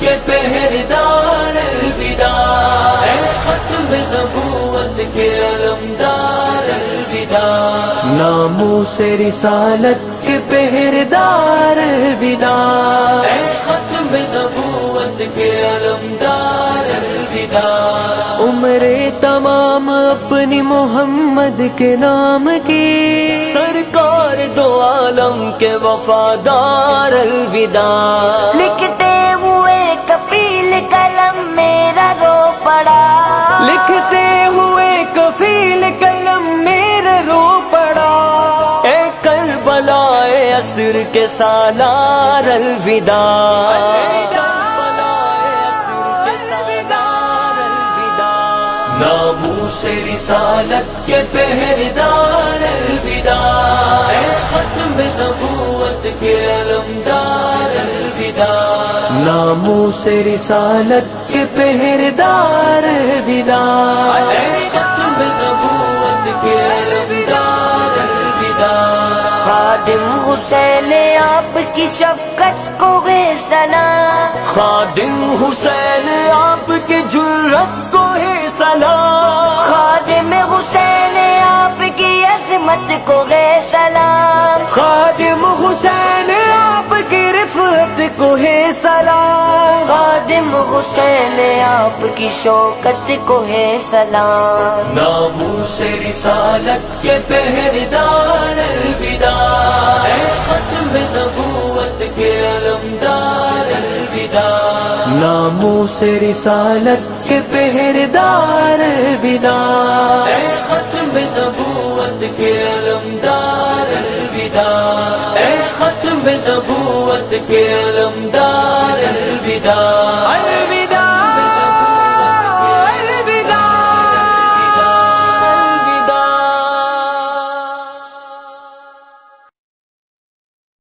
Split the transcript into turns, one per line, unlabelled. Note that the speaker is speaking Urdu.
کے پہرےدار الوداع، اے ختم نبوت کے علمدار الوداع، ناموس رسالت کے پہرےدار الوداع، اے ختم نبوت کے علمدار الوداع، عمریں تمام اپنی محمد کے نام کی، سرکار دو عالم کے وفادار الوداع،
لکھتے ہوئے کفیل قلم میرا رو پڑا،
لکھتے ہوئے کفیل قلم میرا رو پڑا، اے کربلا اے عصر کے سالار الوداع، ناموس رسالت کے پہرےدار الوداع، اے ختم نبوت کے علمدار الوداع، ناموس رسالت کے پہرےدار الوداع، اے ختم نبوت کے علمدار الوداع،
خادم حسین آپ کی شفقت کو ہے سلام،
خادم حسین آپ کی جرت کو ہے سلام،
خادم حسین آپ کی عظمت کو ہے سلام،
خادم حسین آپ کی رفعت کو ہے سلام،
خادم حسین آپ کی شوکت کو ہے سلام،
ناموس رسالت کے پہرےدار الوداع، اے ختم نبوت کے علمدار الوداع، ناموس رسالت کے پہرےدار الوداع، اے ختم نبوت کے علمدار الوداع، اے ختم نبوت کے علمدار الوداع، الوداع۔